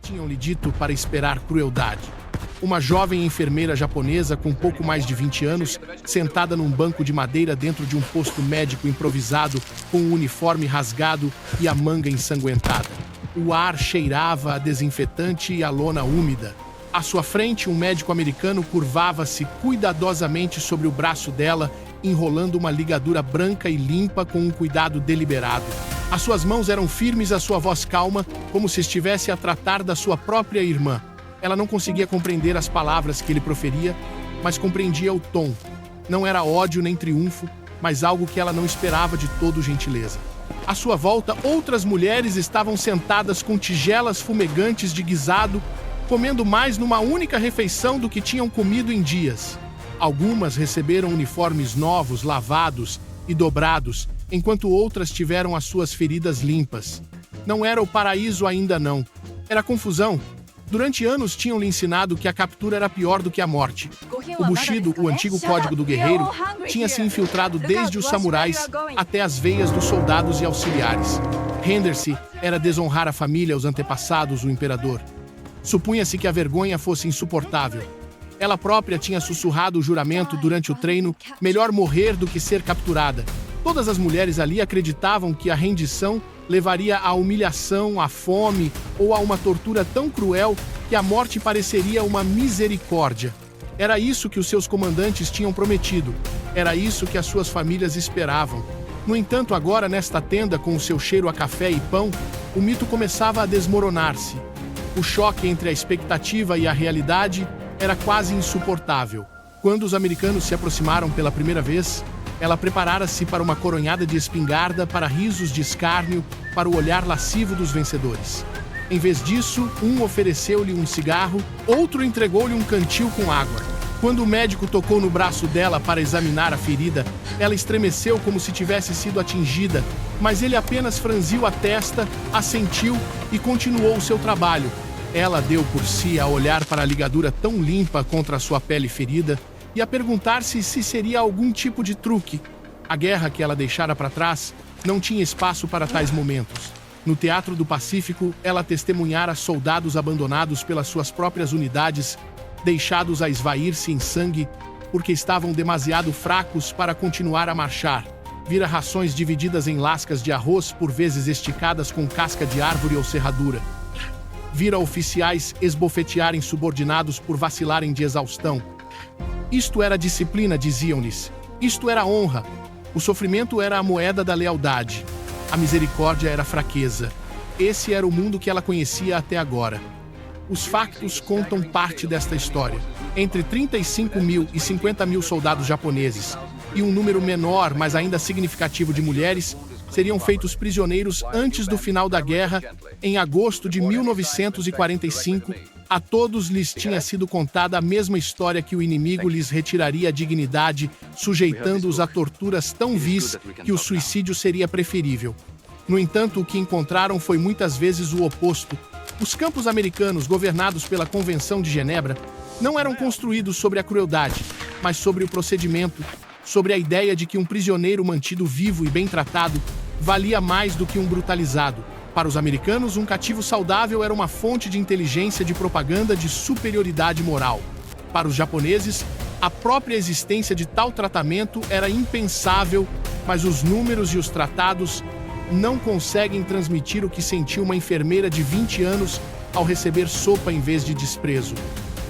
Tinham-lhe dito para esperar crueldade. Uma jovem enfermeira japonesa com pouco mais de 20 anos, sentada num banco de madeira dentro de um posto médico improvisado, com o uniforme rasgado e a manga ensanguentada. O ar cheirava a desinfetante e a lona úmida. À sua frente, um médico americano curvava-se cuidadosamente sobre o braço dela, enrolando uma ligadura branca e limpa com um cuidado deliberado. As suas mãos eram firmes, a sua voz calma, como se estivesse a tratar da sua própria irmã. Ela não conseguia compreender as palavras que ele proferia, mas compreendia o tom. Não era ódio nem triunfo, mas algo que ela não esperava de todo gentileza. À sua volta, outras mulheres estavam sentadas com tigelas fumegantes de guisado, comendo mais numa única refeição do que tinham comido em dias. Algumas receberam uniformes novos, lavados e dobrados, enquanto outras tiveram as suas feridas limpas. Não era o paraíso ainda não. Era confusão. Durante anos tinham-lhe ensinado que a captura era pior do que a morte. O Bushido, o antigo código do guerreiro, tinha se infiltrado desde os samurais até as veias dos soldados e auxiliares. Render-se era desonrar a família, os antepassados, o imperador. Supunha-se que a vergonha fosse insuportável. Ela própria tinha sussurrado o juramento durante o treino: melhor morrer do que ser capturada. Todas as mulheres ali acreditavam que a rendição levaria à humilhação, à fome ou a uma tortura tão cruel que a morte pareceria uma misericórdia. Era isso que os seus comandantes tinham prometido. Era isso que as suas famílias esperavam. No entanto, agora nesta tenda, com o seu cheiro a café e pão, o mito começava a desmoronar-se. O choque entre a expectativa e a realidade era quase insuportável. Quando os americanos se aproximaram pela primeira vez, ela preparara-se para uma coronhada de espingarda, para risos de escárnio, para o olhar lascivo dos vencedores. Em vez disso, um ofereceu-lhe um cigarro, outro entregou-lhe um cantil com água. Quando o médico tocou no braço dela para examinar a ferida, ela estremeceu como se tivesse sido atingida, mas ele apenas franziu a testa, assentiu e continuou o seu trabalho. Ela deu por si a olhar para a ligadura tão limpa contra a sua pele ferida, e a perguntar-se se seria algum tipo de truque. A guerra que ela deixara para trás não tinha espaço para tais momentos. No Teatro do Pacífico, ela testemunhara soldados abandonados pelas suas próprias unidades, deixados a esvair-se em sangue porque estavam demasiado fracos para continuar a marchar. Vira rações divididas em lascas de arroz, por vezes esticadas com casca de árvore ou serradura. Vira oficiais esbofetearem subordinados por vacilarem de exaustão. Isto era disciplina, diziam-lhes. Isto era honra. O sofrimento era a moeda da lealdade. A misericórdia era fraqueza. Esse era o mundo que ela conhecia até agora. Os factos contam parte desta história. Entre 35 mil e 50 mil soldados japoneses e um número menor, mas ainda significativo, de mulheres seriam feitos prisioneiros antes do final da guerra, em agosto de 1945. A todos lhes tinha sido contada a mesma história, que o inimigo lhes retiraria a dignidade, sujeitando-os a torturas tão vis que o suicídio seria preferível. No entanto, o que encontraram foi muitas vezes o oposto. Os campos americanos, governados pela Convenção de Genebra, não eram construídos sobre a crueldade, mas sobre o procedimento, sobre a ideia de que um prisioneiro mantido vivo e bem tratado valia mais do que um brutalizado. Para os americanos, um cativo saudável era uma fonte de inteligência, de propaganda, de superioridade moral. Para os japoneses, a própria existência de tal tratamento era impensável, mas os números e os tratados não conseguem transmitir o que sentiu uma enfermeira de 20 anos ao receber sopa em vez de desprezo.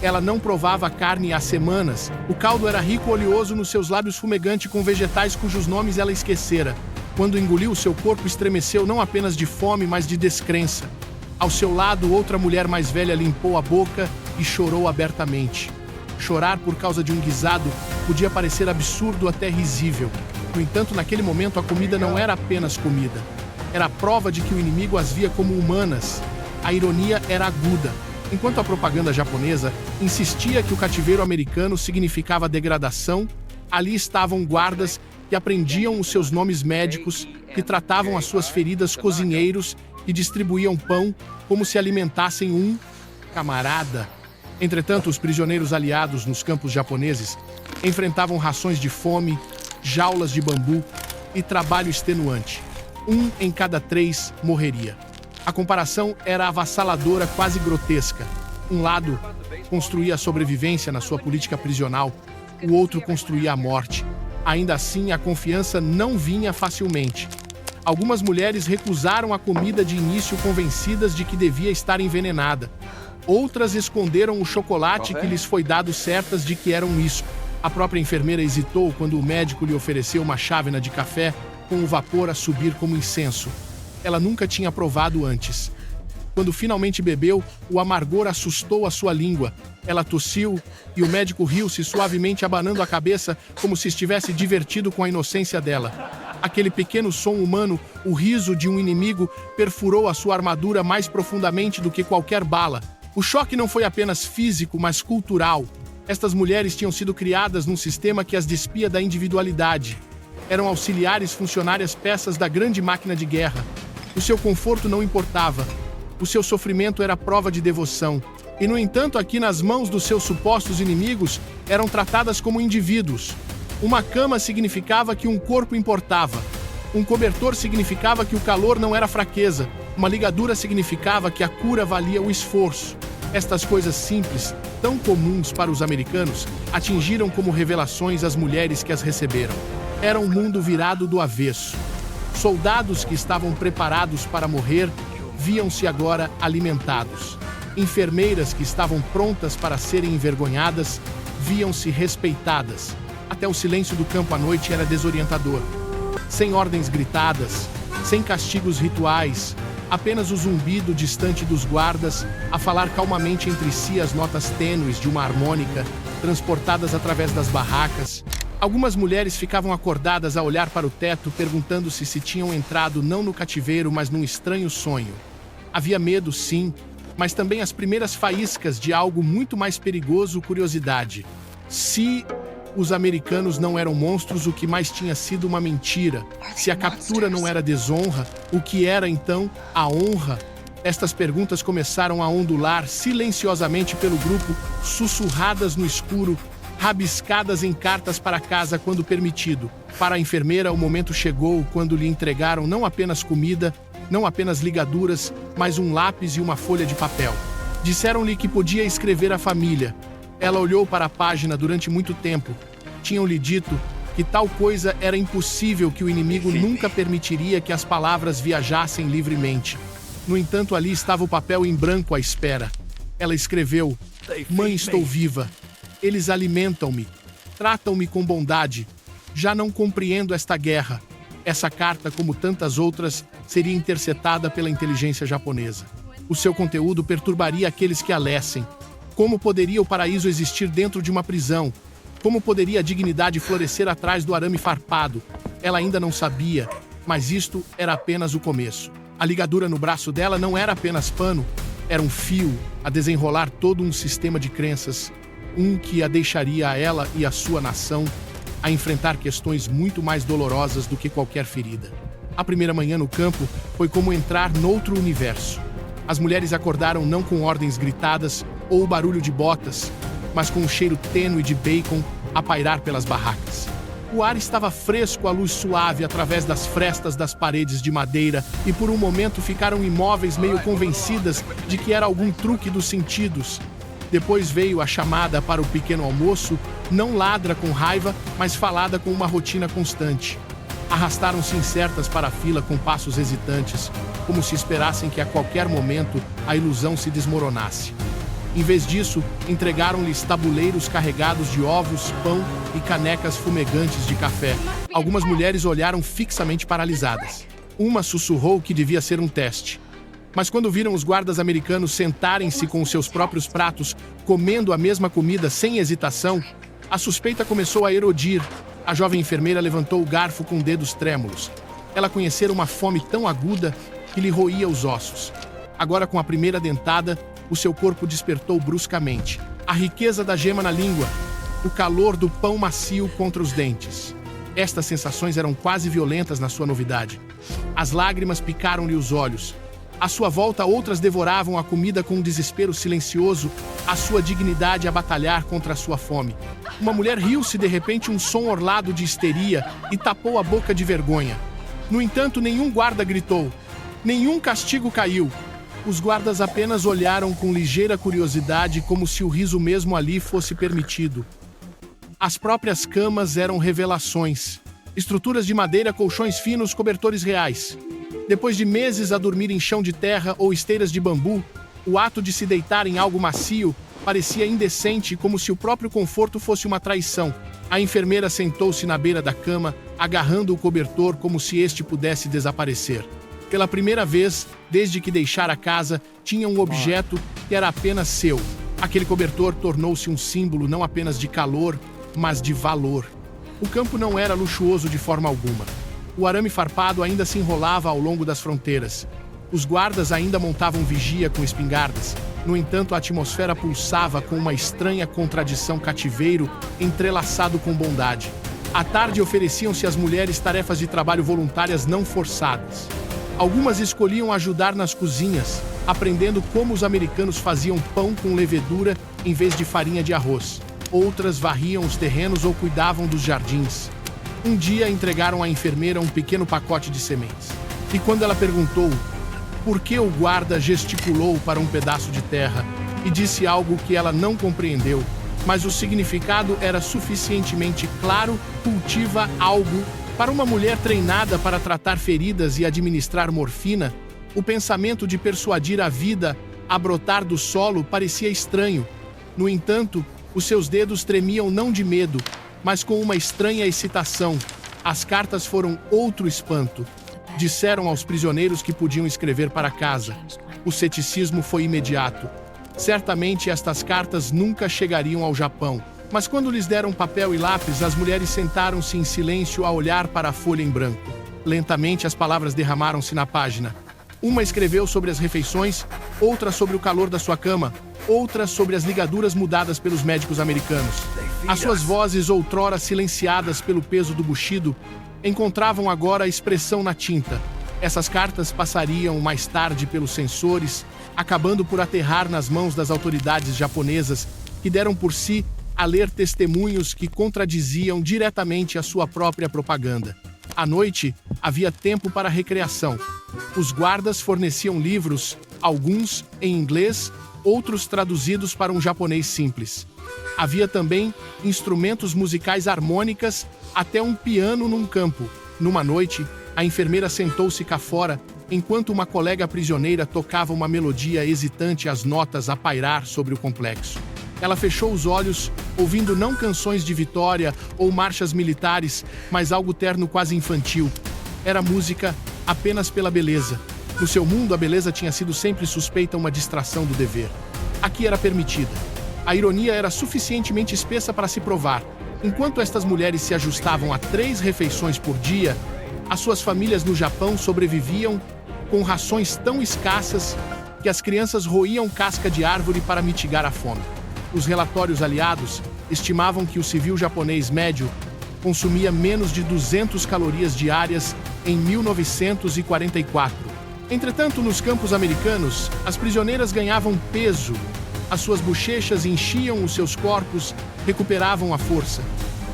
Ela não provava carne há semanas. O caldo era rico, oleoso nos seus lábios, fumegante com vegetais cujos nomes ela esquecera. Quando engoliu, seu corpo estremeceu não apenas de fome, mas de descrença. Ao seu lado, outra mulher mais velha limpou a boca e chorou abertamente. Chorar por causa de um guisado podia parecer absurdo, até risível. No entanto, naquele momento, a comida não era apenas comida. Era a prova de que o inimigo as via como humanas. A ironia era aguda. Enquanto a propaganda japonesa insistia que o cativeiro americano significava degradação, ali estavam guardas que aprendiam os seus nomes médicos, que tratavam as suas feridas, cozinheiros e distribuíam pão como se alimentassem um camarada. Entretanto, os prisioneiros aliados nos campos japoneses enfrentavam rações de fome, jaulas de bambu e trabalho extenuante. 1 em cada 3 morreria. A comparação era avassaladora, quase grotesca. Um lado construía a sobrevivência na sua política prisional, o outro construía a morte. Ainda assim, a confiança não vinha facilmente. Algumas mulheres recusaram a comida de início, convencidas de que devia estar envenenada. Outras esconderam o chocolate que lhes foi dado, certas de que era um isco. A própria enfermeira hesitou quando o médico lhe ofereceu uma chávena de café com o vapor a subir como incenso. Ela nunca tinha provado antes. Quando finalmente bebeu, o amargor assustou a sua língua. Ela tossiu e o médico riu-se suavemente, abanando a cabeça como se estivesse divertido com a inocência dela. Aquele pequeno som humano, o riso de um inimigo, perfurou a sua armadura mais profundamente do que qualquer bala. O choque não foi apenas físico, mas cultural. Estas mulheres tinham sido criadas num sistema que as despia da individualidade. Eram auxiliares, funcionárias, peças da grande máquina de guerra. O seu conforto não importava. O seu sofrimento era prova de devoção. E, no entanto, aqui nas mãos dos seus supostos inimigos, eram tratadas como indivíduos. Uma cama significava que um corpo importava. Um cobertor significava que o calor não era fraqueza. Uma ligadura significava que a cura valia o esforço. Estas coisas simples, tão comuns para os americanos, atingiram como revelações as mulheres que as receberam. Era um mundo virado do avesso. Soldados que estavam preparados para morrer viam-se agora alimentados. Enfermeiras que estavam prontas para serem envergonhadas viam-se respeitadas. Até o silêncio do campo à noite era desorientador. Sem ordens gritadas, sem castigos rituais, apenas o zumbido distante dos guardas a falar calmamente entre si as notas tênues de uma harmônica, transportadas através das barracas. Algumas mulheres ficavam acordadas a olhar para o teto, perguntando-se se tinham entrado não no cativeiro, mas num estranho sonho. Havia medo, sim, mas também as primeiras faíscas de algo muito mais perigoso, curiosidade. Se os americanos não eram monstros, o que mais tinha sido uma mentira? Se a captura não era desonra, o que era então a honra? Estas perguntas começaram a ondular silenciosamente pelo grupo, sussurradas no escuro, rabiscadas em cartas para casa quando permitido. Para a enfermeira, o momento chegou quando lhe entregaram não apenas comida, não apenas ligaduras, mas um lápis e uma folha de papel. Disseram-lhe que podia escrever a família. Ela olhou para a página durante muito tempo. Tinham-lhe dito que tal coisa era impossível, que o inimigo nunca permitiria que as palavras viajassem livremente. No entanto, ali estava o papel em branco à espera. Ela escreveu: "Mãe, estou viva. Eles alimentam-me. Tratam-me com bondade. Já não compreendo esta guerra." Essa carta, como tantas outras, seria interceptada pela inteligência japonesa. O seu conteúdo perturbaria aqueles que a lessem. Como poderia o paraíso existir dentro de uma prisão? Como poderia a dignidade florescer atrás do arame farpado? Ela ainda não sabia, mas isto era apenas o começo. A ligadura no braço dela não era apenas pano, era um fio a desenrolar todo um sistema de crenças, um que a deixaria a ela e a sua nação a enfrentar questões muito mais dolorosas do que qualquer ferida. A primeira manhã no campo foi como entrar noutro universo. As mulheres acordaram não com ordens gritadas ou o barulho de botas, mas com um cheiro tênue de bacon a pairar pelas barracas. O ar estava fresco, a luz suave através das frestas das paredes de madeira, e por um momento ficaram imóveis, meio convencidas de que era algum truque dos sentidos. Depois veio a chamada para o pequeno almoço, não ladra com raiva, mas falada com uma rotina constante. Arrastaram-se incertas para a fila com passos hesitantes, como se esperassem que a qualquer momento a ilusão se desmoronasse. Em vez disso, entregaram-lhes tabuleiros carregados de ovos, pão e canecas fumegantes de café. Algumas mulheres olharam fixamente paralisadas. Uma sussurrou que devia ser um teste. Mas quando viram os guardas americanos sentarem-se com os seus próprios pratos, comendo a mesma comida sem hesitação, a suspeita começou a erodir. A jovem enfermeira levantou o garfo com dedos trêmulos. Ela conhecera uma fome tão aguda que lhe roía os ossos. Agora, com a primeira dentada, o seu corpo despertou bruscamente. A riqueza da gema na língua, o calor do pão macio contra os dentes. Estas sensações eram quase violentas na sua novidade. As lágrimas picaram-lhe os olhos. À sua volta, outras devoravam a comida com um desespero silencioso, a sua dignidade a batalhar contra a sua fome. Uma mulher riu-se de repente, um som orlado de histeria, e tapou a boca de vergonha. No entanto, nenhum guarda gritou. Nenhum castigo caiu. Os guardas apenas olharam com ligeira curiosidade, como se o riso mesmo ali fosse permitido. As próprias camas eram revelações. Estruturas de madeira, colchões finos, cobertores reais. Depois de meses a dormir em chão de terra ou esteiras de bambu, o ato de se deitar em algo macio parecia indecente, como se o próprio conforto fosse uma traição. A enfermeira sentou-se na beira da cama, agarrando o cobertor como se este pudesse desaparecer. Pela primeira vez, desde que deixara a casa, tinha um objeto que era apenas seu. Aquele cobertor tornou-se um símbolo não apenas de calor, mas de valor. O campo não era luxuoso de forma alguma. O arame farpado ainda se enrolava ao longo das fronteiras. Os guardas ainda montavam vigia com espingardas. No entanto, a atmosfera pulsava com uma estranha contradição, cativeiro entrelaçado com bondade. À tarde ofereciam-se às mulheres tarefas de trabalho voluntárias não forçadas. Algumas escolhiam ajudar nas cozinhas, aprendendo como os americanos faziam pão com levedura em vez de farinha de arroz. Outras varriam os terrenos ou cuidavam dos jardins. Um dia entregaram à enfermeira um pequeno pacote de sementes. E quando ela perguntou por que, o guarda gesticulou para um pedaço de terra e disse algo que ela não compreendeu, mas o significado era suficientemente claro: cultiva algo. Para uma mulher treinada para tratar feridas e administrar morfina, o pensamento de persuadir a vida a brotar do solo parecia estranho. No entanto, os seus dedos tremiam não de medo, mas com uma estranha excitação. As cartas foram outro espanto. Disseram aos prisioneiros que podiam escrever para casa. O ceticismo foi imediato. Certamente estas cartas nunca chegariam ao Japão. Mas quando lhes deram papel e lápis, as mulheres sentaram-se em silêncio a olhar para a folha em branco. Lentamente as palavras derramaram-se na página. Uma escreveu sobre as refeições, outra sobre o calor da sua cama, outra sobre as ligaduras mudadas pelos médicos americanos. As suas vozes, outrora silenciadas pelo peso do bushido, encontravam agora expressão na tinta. Essas cartas passariam mais tarde pelos sensores, acabando por aterrar nas mãos das autoridades japonesas, que deram por si a ler testemunhos que contradiziam diretamente a sua própria propaganda. À noite, havia tempo para recreação. Os guardas forneciam livros, alguns em inglês, outros traduzidos para um japonês simples. Havia também instrumentos musicais, harmônicas, até um piano num campo. Numa noite, a enfermeira sentou-se cá fora, enquanto uma colega prisioneira tocava uma melodia hesitante, as notas a pairar sobre o complexo. Ela fechou os olhos, ouvindo não canções de vitória ou marchas militares, mas algo terno, quase infantil. Era música apenas pela beleza. No seu mundo, a beleza tinha sido sempre suspeita, uma distração do dever. Aqui era permitida. A ironia era suficientemente espessa para se provar. Enquanto estas mulheres se ajustavam a 3 refeições por dia, as suas famílias no Japão sobreviviam com rações tão escassas que as crianças roíam casca de árvore para mitigar a fome. Os relatórios aliados estimavam que o civil japonês médio consumia menos de 200 calorias diárias em 1944. Entretanto, nos campos americanos, as prisioneiras ganhavam peso. As suas bochechas enchiam os seus corpos, recuperavam a força.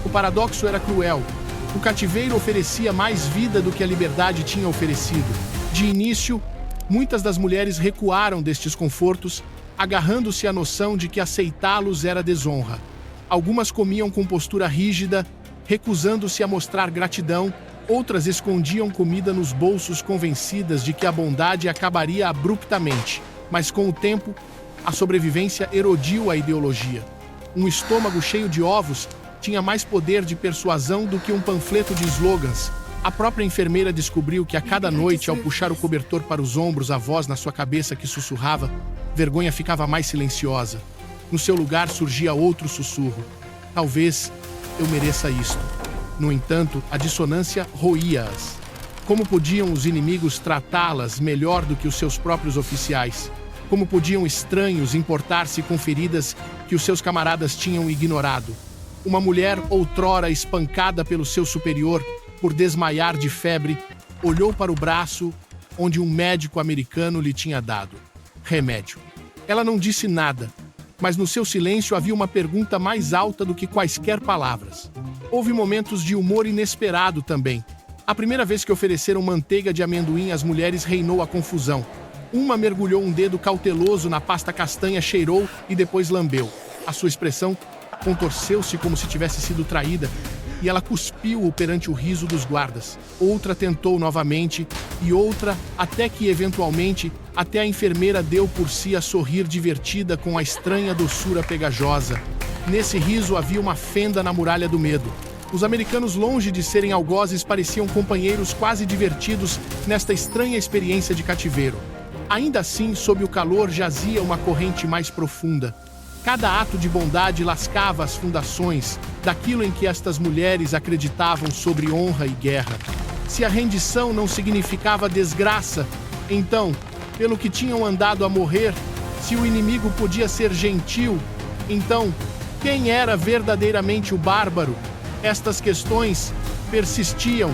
O paradoxo era cruel. O cativeiro oferecia mais vida do que a liberdade tinha oferecido. De início, muitas das mulheres recuaram destes confortos, agarrando-se à noção de que aceitá-los era desonra. Algumas comiam com postura rígida, recusando-se a mostrar gratidão, outras escondiam comida nos bolsos, convencidas de que a bondade acabaria abruptamente. Mas com o tempo, a sobrevivência erodiu a ideologia. Um estômago cheio de ovos tinha mais poder de persuasão do que um panfleto de slogans. A própria enfermeira descobriu que a cada noite, ao puxar o cobertor para os ombros, a voz na sua cabeça que sussurrava, vergonha ficava mais silenciosa. No seu lugar surgia outro sussurro. Talvez eu mereça isto. No entanto, a dissonância roía-as. Como podiam os inimigos tratá-las melhor do que os seus próprios oficiais? Como podiam estranhos importar-se com feridas que os seus camaradas tinham ignorado? Uma mulher, outrora espancada pelo seu superior por desmaiar de febre, olhou para o braço onde um médico americano lhe tinha dado remédio. Ela não disse nada, mas no seu silêncio havia uma pergunta mais alta do que quaisquer palavras. Houve momentos de humor inesperado também. A primeira vez que ofereceram manteiga de amendoim às mulheres reinou a confusão. Uma mergulhou um dedo cauteloso na pasta castanha, cheirou e depois lambeu. A sua expressão contorceu-se como se tivesse sido traída e ela cuspiu-o perante o riso dos guardas. Outra tentou novamente e outra, até que, eventualmente, até a enfermeira deu por si a sorrir divertida com a estranha doçura pegajosa. Nesse riso havia uma fenda na muralha do medo. Os americanos, longe de serem algozes, pareciam companheiros quase divertidos nesta estranha experiência de cativeiro. Ainda assim, sob o calor jazia uma corrente mais profunda. Cada ato de bondade lascava as fundações daquilo em que estas mulheres acreditavam sobre honra e guerra. Se a rendição não significava desgraça, então, pelo que tinham andado a morrer, se o inimigo podia ser gentil, então, quem era verdadeiramente o bárbaro? Estas questões persistiam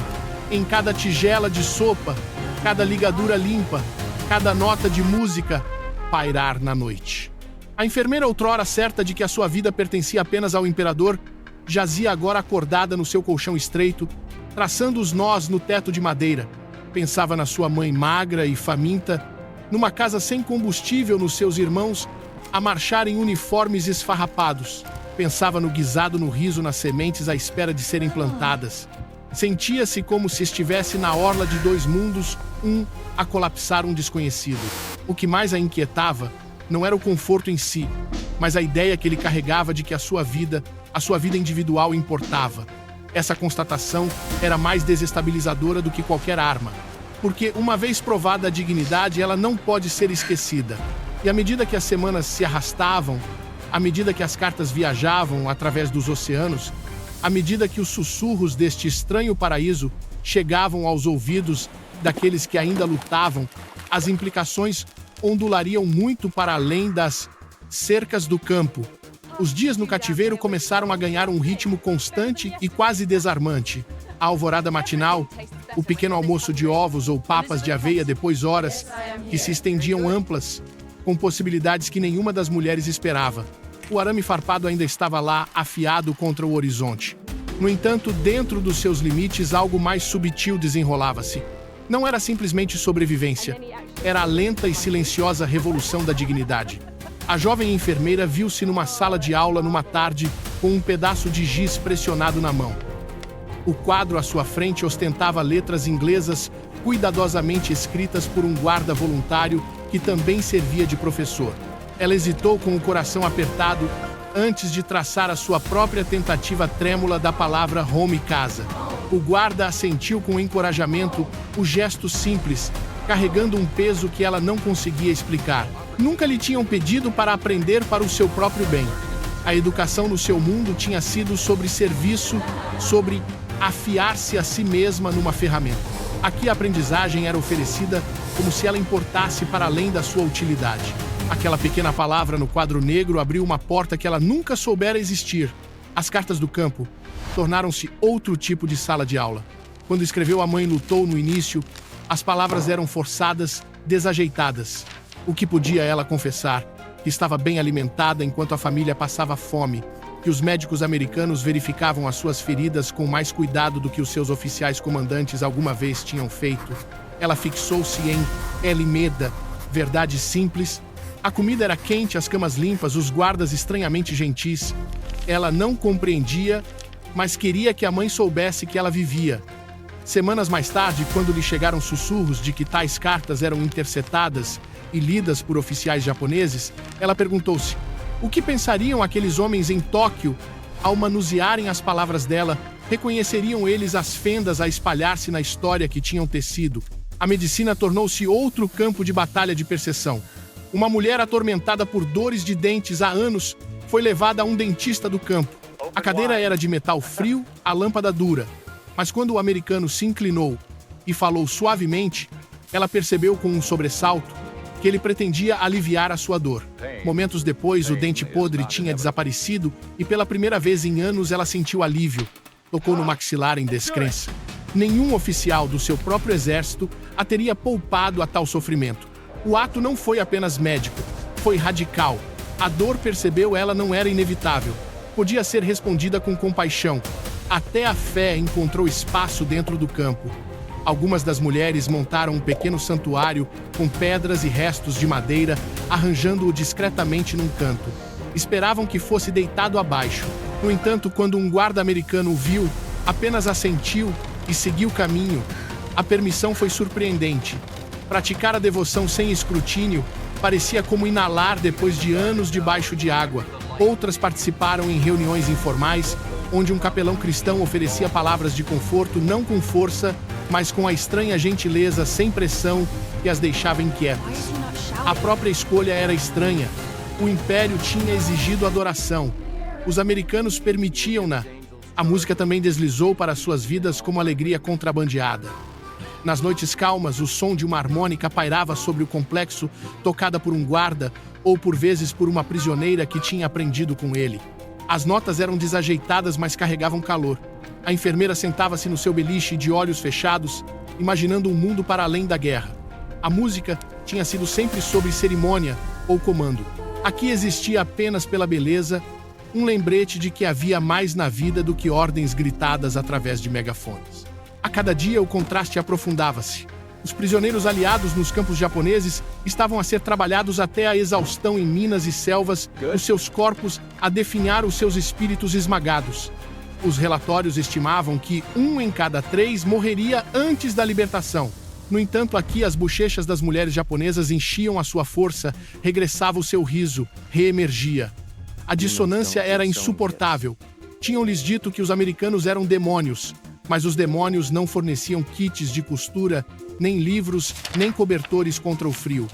em cada tigela de sopa, cada ligadura limpa, cada nota de música pairar na noite. A enfermeira, outrora certa de que a sua vida pertencia apenas ao imperador, jazia agora acordada no seu colchão estreito, traçando os nós no teto de madeira. Pensava na sua mãe magra e faminta, numa casa sem combustível, nos seus irmãos a marchar em uniformes esfarrapados. Pensava no guisado, no riso, nas sementes à espera de serem plantadas. Sentia-se como se estivesse na orla de dois mundos, um a colapsar, um desconhecido. O que mais a inquietava não era o conforto em si, mas a ideia que ele carregava de que a sua vida individual importava. Essa constatação era mais desestabilizadora do que qualquer arma, porque, uma vez provada a dignidade, ela não pode ser esquecida. E à medida que as semanas se arrastavam, à medida que as cartas viajavam através dos oceanos, à medida que os sussurros deste estranho paraíso chegavam aos ouvidos daqueles que ainda lutavam, as implicações ondulariam muito para além das cercas do campo. Os dias no cativeiro começaram a ganhar um ritmo constante e quase desarmante. A alvorada matinal, o pequeno almoço de ovos ou papas de aveia, depois horas que se estendiam amplas, com possibilidades que nenhuma das mulheres esperava. O arame farpado ainda estava lá, afiado contra o horizonte. No entanto, dentro dos seus limites, algo mais subtil desenrolava-se. Não era simplesmente sobrevivência. Era a lenta e silenciosa revolução da dignidade. A jovem enfermeira viu-se numa sala de aula numa tarde com um pedaço de giz pressionado na mão. O quadro à sua frente ostentava letras inglesas cuidadosamente escritas por um guarda voluntário que também servia de professor. Ela hesitou com o coração apertado antes de traçar a sua própria tentativa trêmula da palavra home, casa. O guarda assentiu com encorajamento, o gesto simples, carregando um peso que ela não conseguia explicar. Nunca lhe tinham pedido para aprender para o seu próprio bem. A educação no seu mundo tinha sido sobre serviço, sobre afiar-se a si mesma numa ferramenta. Aqui a aprendizagem era oferecida como se ela importasse para além da sua utilidade. Aquela pequena palavra no quadro negro abriu uma porta que ela nunca soubera existir. As cartas do campo tornaram-se outro tipo de sala de aula. Quando escreveu A Mãe Lutou no início, as palavras eram forçadas, desajeitadas. O que podia ela confessar? Que estava bem alimentada enquanto a família passava fome, que os médicos americanos verificavam as suas feridas com mais cuidado do que os seus oficiais comandantes alguma vez tinham feito. Ela fixou-se em Elimeda, verdade simples. A comida era quente, as camas limpas, os guardas estranhamente gentis. Ela não compreendia, mas queria que a mãe soubesse que ela vivia. Semanas mais tarde, quando lhe chegaram sussurros de que tais cartas eram interceptadas e lidas por oficiais japoneses, ela perguntou-se: o que pensariam aqueles homens em Tóquio ao manusearem as palavras dela? Reconheceriam eles as fendas a espalhar-se na história que tinham tecido? A medicina tornou-se outro campo de batalha de perseção. Uma mulher atormentada por dores de dentes há anos foi levada a um dentista do campo. A cadeira era de metal frio, a lâmpada dura. Mas quando o americano se inclinou e falou suavemente, ela percebeu com um sobressalto que ele pretendia aliviar a sua dor. Momentos depois, o dente podre tinha desaparecido e pela primeira vez em anos ela sentiu alívio. Tocou no maxilar em descrença. Nenhum oficial do seu próprio exército a teria poupado a tal sofrimento. O ato não foi apenas médico, foi radical. A dor, percebeu ela, não era inevitável. Podia ser respondida com compaixão. Até a fé encontrou espaço dentro do campo. Algumas das mulheres montaram um pequeno santuário com pedras e restos de madeira, arranjando-o discretamente num canto. Esperavam que fosse deitado abaixo. No entanto, quando um guarda americano o viu, apenas assentiu e seguiu o caminho. A permissão foi surpreendente. Praticar a devoção sem escrutínio parecia como inalar depois de anos debaixo de água. Outras participaram em reuniões informais, onde um capelão cristão oferecia palavras de conforto não com força, mas com a estranha gentileza sem pressão que as deixava inquietas. A própria escolha era estranha. O Império tinha exigido adoração. Os americanos permitiam-na. A música também deslizou para suas vidas como alegria contrabandeada. Nas noites calmas, o som de uma harmônica pairava sobre o complexo, tocada por um guarda ou por vezes por uma prisioneira que tinha aprendido com ele. As notas eram desajeitadas, mas carregavam calor. A enfermeira sentava-se no seu beliche de olhos fechados, imaginando um mundo para além da guerra. A música tinha sido sempre sobre cerimônia ou comando. Aqui existia apenas pela beleza, um lembrete de que havia mais na vida do que ordens gritadas através de megafones. A cada dia o contraste aprofundava-se. Os prisioneiros aliados nos campos japoneses estavam a ser trabalhados até a exaustão em minas e selvas, os seus corpos a definhar os seus espíritos esmagados. Os relatórios estimavam que 1 em cada 3 morreria antes da libertação. No entanto, aqui as bochechas das mulheres japonesas enchiam a sua força, regressava o seu riso, reemergia. A dissonância era insuportável. Tinham-lhes dito que os americanos eram demônios, mas os demônios não forneciam kits de costura, nem livros, nem cobertores contra o frio.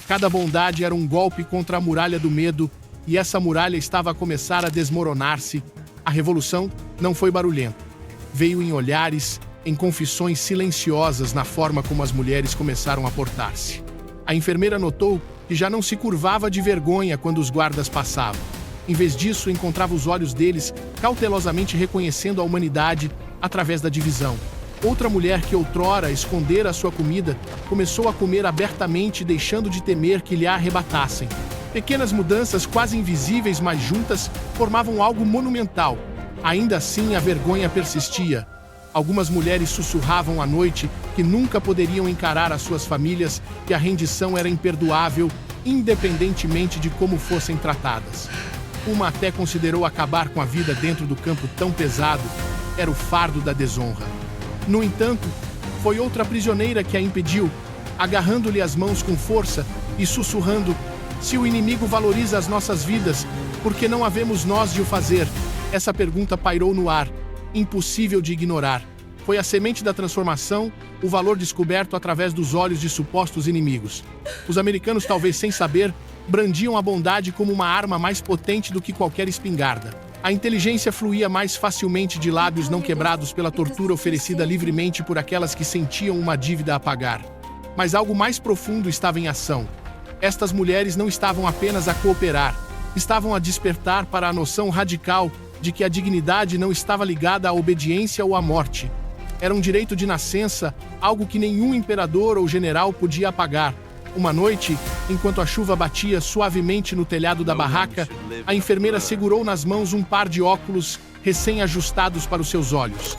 Cada bondade era um golpe contra a muralha do medo, e essa muralha estava a começar a desmoronar-se. A revolução não foi barulhenta. Veio em olhares, em confissões silenciosas na forma como as mulheres começaram a portar-se. A enfermeira notou que já não se curvava de vergonha quando os guardas passavam. Em vez disso, encontrava os olhos deles cautelosamente reconhecendo a humanidade através da divisão. Outra mulher que outrora escondera a sua comida começou a comer abertamente, deixando de temer que lhe a arrebatassem. Pequenas mudanças quase invisíveis, mas juntas, formavam algo monumental. Ainda assim, a vergonha persistia. Algumas mulheres sussurravam à noite que nunca poderiam encarar as suas famílias, que a rendição era imperdoável, independentemente de como fossem tratadas. Uma até considerou acabar com a vida dentro do campo tão pesado. Era o fardo da desonra. No entanto, foi outra prisioneira que a impediu, agarrando-lhe as mãos com força e sussurrando: "Se o inimigo valoriza as nossas vidas, por que não havemos nós de o fazer?" Essa pergunta pairou no ar, impossível de ignorar. Foi a semente da transformação, o valor descoberto através dos olhos de supostos inimigos. Os americanos, talvez sem saber, brandiam a bondade como uma arma mais potente do que qualquer espingarda. A inteligência fluía mais facilmente de lábios não quebrados pela tortura oferecida livremente por aquelas que sentiam uma dívida a pagar. Mas algo mais profundo estava em ação. Estas mulheres não estavam apenas a cooperar, estavam a despertar para a noção radical de que a dignidade não estava ligada à obediência ou à morte. Era um direito de nascença, algo que nenhum imperador ou general podia apagar. Uma noite, enquanto a chuva batia suavemente no telhado da barraca, a enfermeira segurou nas mãos um par de óculos recém-ajustados para os seus olhos.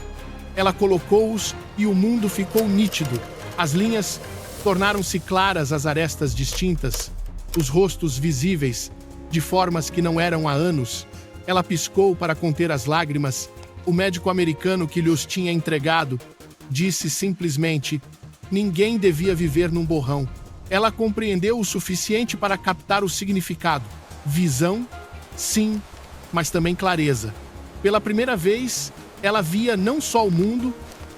Ela colocou-os e o mundo ficou nítido. As linhas tornaram-se claras, as arestas distintas, os rostos visíveis, de formas que não eram há anos. Ela piscou para conter as lágrimas. O médico americano que lhes tinha entregado disse simplesmente: ninguém devia viver num borrão. Ela compreendeu o suficiente para captar o significado. Visão, sim, mas também clareza. Pela primeira vez, ela via não só o mundo,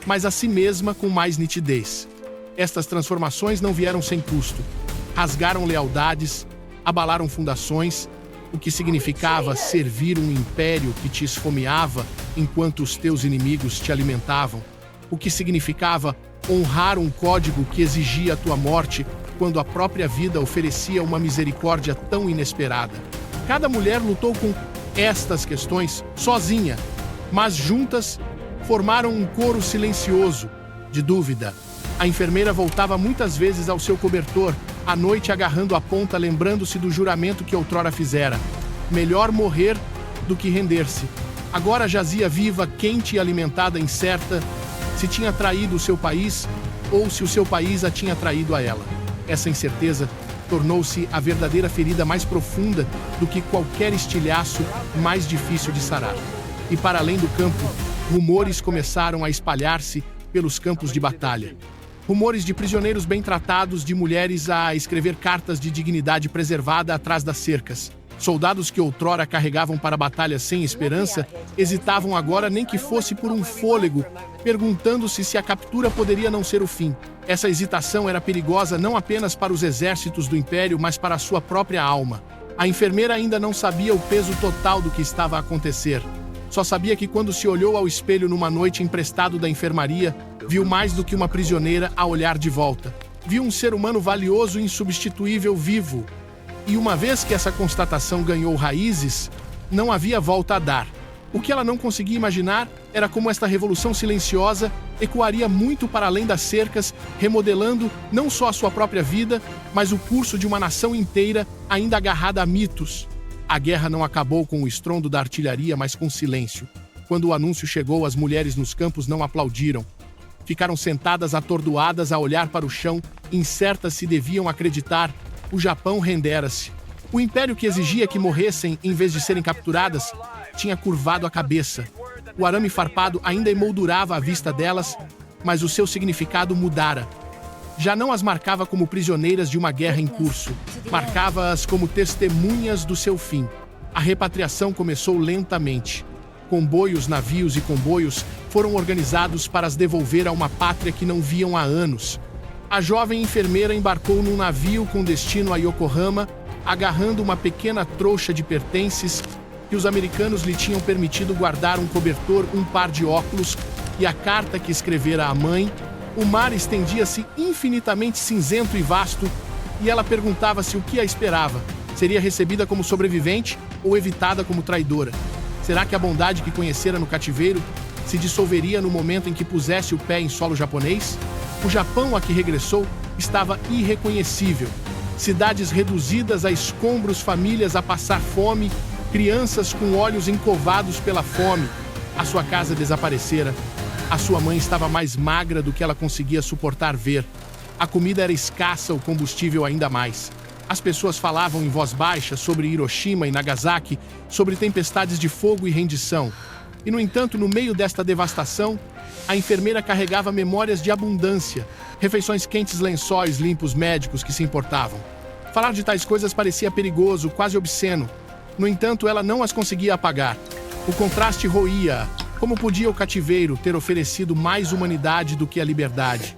mas a si mesma com mais nitidez. Estas transformações não vieram sem custo. Rasgaram lealdades, abalaram fundações, o que significava servir um império que te esfomeava enquanto os teus inimigos te alimentavam. O que significava honrar um código que exigia a tua morte quando a própria vida oferecia uma misericórdia tão inesperada. Cada mulher lutou com estas questões sozinha, mas juntas formaram um coro silencioso de dúvida. A enfermeira voltava muitas vezes ao seu cobertor, à noite agarrando a ponta, lembrando-se do juramento que outrora fizera: melhor morrer do que render-se. Agora jazia viva, quente e alimentada, incerta se tinha traído o seu país ou se o seu país a tinha traído a ela. Essa incerteza tornou-se a verdadeira ferida mais profunda do que qualquer estilhaço mais difícil de sarar. E para além do campo, rumores começaram a espalhar-se pelos campos de batalha. Rumores de prisioneiros bem tratados, de mulheres a escrever cartas de dignidade preservada atrás das cercas. Soldados que outrora carregavam para batalhas sem esperança, hesitavam agora nem que fosse por um fôlego, perguntando-se se a captura poderia não ser o fim. Essa hesitação era perigosa não apenas para os exércitos do Império, mas para a sua própria alma. A enfermeira ainda não sabia o peso total do que estava a acontecer. Só sabia que quando se olhou ao espelho numa noite emprestado da enfermaria, viu mais do que uma prisioneira a olhar de volta. Viu um ser humano valioso e insubstituível vivo. E uma vez que essa constatação ganhou raízes, não havia volta a dar. O que ela não conseguia imaginar era como esta revolução silenciosa ecoaria muito para além das cercas, remodelando não só a sua própria vida, mas o curso de uma nação inteira ainda agarrada a mitos. A guerra não acabou com o estrondo da artilharia, mas com silêncio. Quando o anúncio chegou, as mulheres nos campos não aplaudiram. Ficaram sentadas atordoadas a olhar para o chão, incertas se deviam acreditar. O Japão rendera-se. O império que exigia que morressem em vez de serem capturadas tinha curvado a cabeça. O arame farpado ainda emoldurava a vista delas, mas o seu significado mudara. Já não as marcava como prisioneiras de uma guerra em curso, marcava-as como testemunhas do seu fim. A repatriação começou lentamente. Comboios, navios e comboios foram organizados para as devolver a uma pátria que não viam há anos. A jovem enfermeira embarcou num navio com destino a Yokohama, agarrando uma pequena trouxa de pertences que os americanos lhe tinham permitido guardar, um cobertor, um par de óculos e a carta que escrevera à mãe. O mar estendia-se infinitamente cinzento e vasto, e ela perguntava-se o que a esperava. Seria recebida como sobrevivente ou evitada como traidora? Será que a bondade que conhecera no cativeiro se dissolveria no momento em que pusesse o pé em solo japonês? O Japão a que regressou estava irreconhecível. Cidades reduzidas a escombros, famílias a passar fome, crianças com olhos encovados pela fome. A sua casa desaparecera. A sua mãe estava mais magra do que ela conseguia suportar ver. A comida era escassa, o combustível ainda mais. As pessoas falavam em voz baixa sobre Hiroshima e Nagasaki, sobre tempestades de fogo e rendição. E, no entanto, no meio desta devastação, a enfermeira carregava memórias de abundância, refeições quentes, lençóis limpos, médicos que se importavam. Falar de tais coisas parecia perigoso, quase obsceno. No entanto, ela não as conseguia apagar. O contraste roía-a. Como podia o cativeiro ter oferecido mais humanidade do que a liberdade?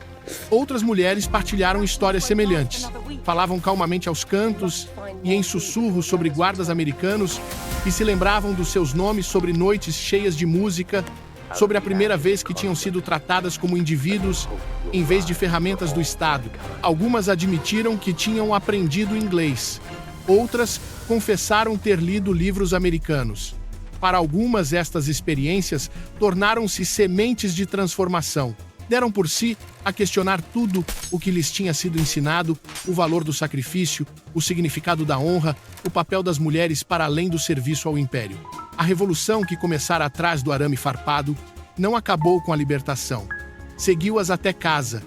Outras mulheres partilharam histórias semelhantes. Falavam calmamente aos cantos e em sussurros sobre guardas americanos e se lembravam dos seus nomes, sobre noites cheias de música, sobre a primeira vez que tinham sido tratadas como indivíduos em vez de ferramentas do Estado. Algumas admitiram que tinham aprendido inglês. Outras confessaram ter lido livros americanos. Para algumas, estas experiências tornaram-se sementes de transformação. Deram por si a questionar tudo o que lhes tinha sido ensinado, o valor do sacrifício, o significado da honra, o papel das mulheres para além do serviço ao império. A revolução que começara atrás do arame farpado não acabou com a libertação. Seguiu-as até casa.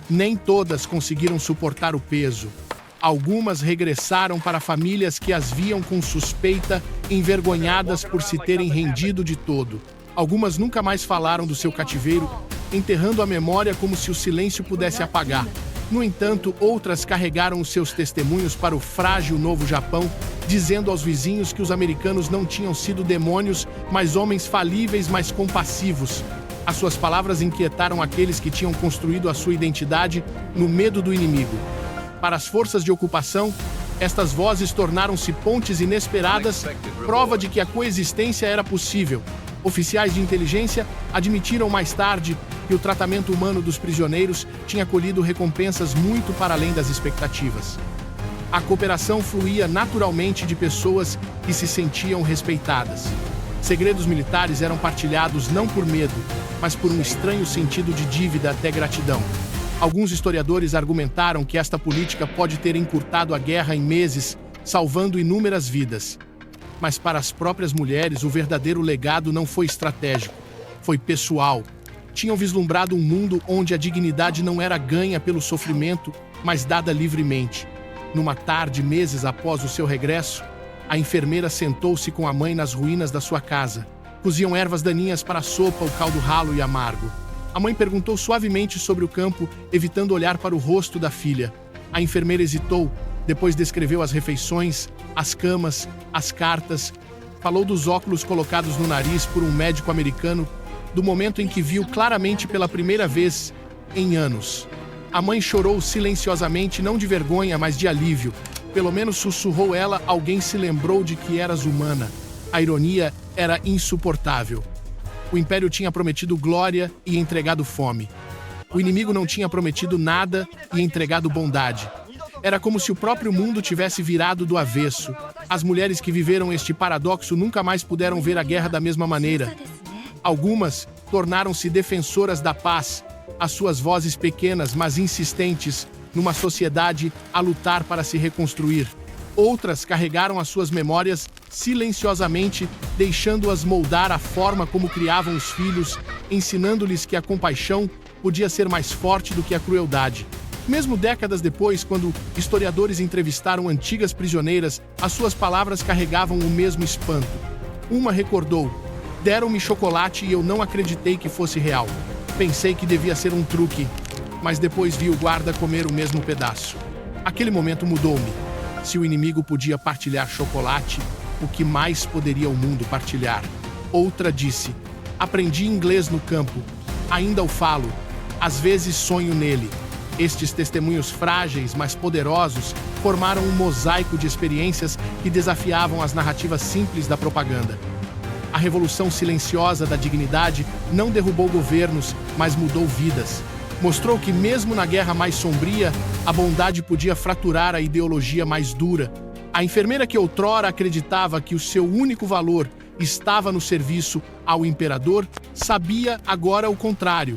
Nem todas conseguiram suportar o peso. Algumas regressaram para famílias que as viam com suspeita, envergonhadas por se terem rendido de todo. Algumas nunca mais falaram do seu cativeiro, enterrando a memória como se o silêncio pudesse apagar. No entanto, outras carregaram os seus testemunhos para o frágil novo Japão, dizendo aos vizinhos que os americanos não tinham sido demônios, mas homens falíveis, mas compassivos. As suas palavras inquietaram aqueles que tinham construído a sua identidade no medo do inimigo. Para as forças de ocupação, estas vozes tornaram-se pontes inesperadas, prova de que a coexistência era possível. Oficiais de inteligência admitiram mais tarde que o tratamento humano dos prisioneiros tinha colhido recompensas muito para além das expectativas. A cooperação fluía naturalmente de pessoas que se sentiam respeitadas. Segredos militares eram partilhados não por medo, mas por um estranho sentido de dívida até gratidão. Alguns historiadores argumentaram que esta política pode ter encurtado a guerra em meses, salvando inúmeras vidas. Mas para as próprias mulheres, o verdadeiro legado não foi estratégico, foi pessoal. Tinham vislumbrado um mundo onde a dignidade não era ganha pelo sofrimento, mas dada livremente. Numa tarde, meses após o seu regresso, a enfermeira sentou-se com a mãe nas ruínas da sua casa. Coziam ervas daninhas para a sopa, o caldo ralo e amargo. A mãe perguntou suavemente sobre o campo, evitando olhar para o rosto da filha. A enfermeira hesitou, depois descreveu as refeições, as camas, as cartas. Falou dos óculos colocados no nariz por um médico americano, do momento em que viu claramente pela primeira vez em anos. A mãe chorou silenciosamente, não de vergonha, mas de alívio. Pelo menos sussurrou ela, alguém se lembrou de que eras humana. A ironia era insuportável. O Império tinha prometido glória e entregado fome. O inimigo não tinha prometido nada e entregado bondade. Era como se o próprio mundo tivesse virado do avesso. As mulheres que viveram este paradoxo nunca mais puderam ver a guerra da mesma maneira. Algumas tornaram-se defensoras da paz, as suas vozes pequenas, mas insistentes, numa sociedade a lutar para se reconstruir. Outras carregaram as suas memórias silenciosamente, deixando-as moldar a forma como criavam os filhos, ensinando-lhes que a compaixão podia ser mais forte do que a crueldade. Mesmo décadas depois, quando historiadores entrevistaram antigas prisioneiras, as suas palavras carregavam o mesmo espanto. Uma recordou: deram-me chocolate e eu não acreditei que fosse real. Pensei que devia ser um truque, mas depois vi o guarda comer o mesmo pedaço. Aquele momento mudou-me. Se o inimigo podia partilhar chocolate, o que mais poderia o mundo partilhar? Outra disse: aprendi inglês no campo. Ainda o falo. Às vezes sonho nele. Estes testemunhos frágeis, mas poderosos, formaram um mosaico de experiências que desafiavam as narrativas simples da propaganda. A revolução silenciosa da dignidade não derrubou governos, mas mudou vidas. Mostrou que mesmo na guerra mais sombria, a bondade podia fraturar a ideologia mais dura. A enfermeira que outrora acreditava que o seu único valor estava no serviço ao imperador, sabia agora o contrário.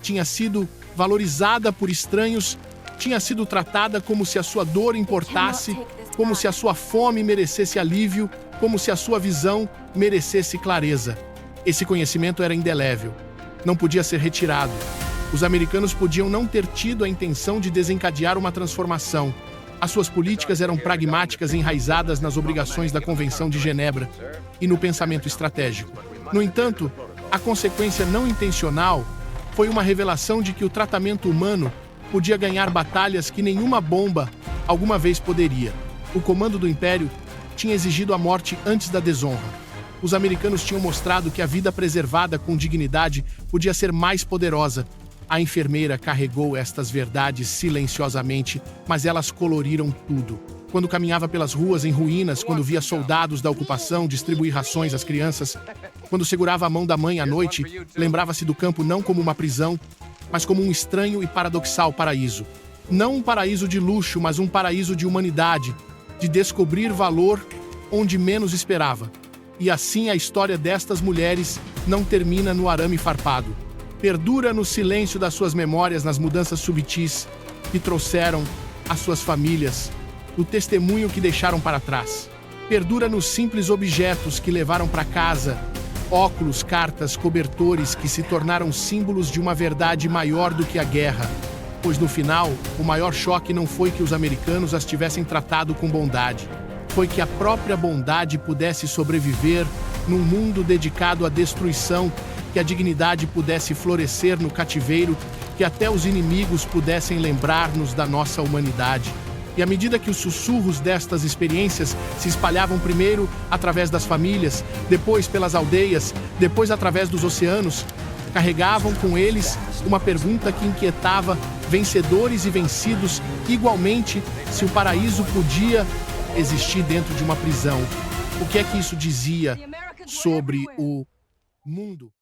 Tinha sido valorizada por estranhos, tinha sido tratada como se a sua dor importasse, como se a sua fome merecesse alívio, como se a sua visão merecesse clareza. Esse conhecimento era indelével. Não podia ser retirado. Os americanos podiam não ter tido a intenção de desencadear uma transformação. As suas políticas eram pragmáticas, enraizadas nas obrigações da Convenção de Genebra e no pensamento estratégico. No entanto, a consequência não intencional foi uma revelação de que o tratamento humano podia ganhar batalhas que nenhuma bomba alguma vez poderia. O comando do Império tinha exigido a morte antes da desonra. Os americanos tinham mostrado que a vida preservada com dignidade podia ser mais poderosa. A enfermeira carregou estas verdades silenciosamente, mas elas coloriram tudo. Quando caminhava pelas ruas em ruínas, quando via soldados da ocupação distribuir rações às crianças, quando segurava a mão da mãe à noite, lembrava-se do campo não como uma prisão, mas como um estranho e paradoxal paraíso. Não um paraíso de luxo, mas um paraíso de humanidade, de descobrir valor onde menos esperava. E assim a história destas mulheres não termina no arame farpado. Perdura no silêncio das suas memórias, nas mudanças subtis que trouxeram às suas famílias, o testemunho que deixaram para trás. Perdura nos simples objetos que levaram para casa, óculos, cartas, cobertores que se tornaram símbolos de uma verdade maior do que a guerra. Pois no final, o maior choque não foi que os americanos as tivessem tratado com bondade. Foi que a própria bondade pudesse sobreviver num mundo dedicado à destruição, que a dignidade pudesse florescer no cativeiro, que até os inimigos pudessem lembrar-nos da nossa humanidade. E à medida que os sussurros destas experiências se espalhavam primeiro através das famílias, depois pelas aldeias, depois através dos oceanos, carregavam com eles uma pergunta que inquietava vencedores e vencidos igualmente: se o paraíso podia existir dentro de uma prisão. O que é que isso dizia sobre o mundo?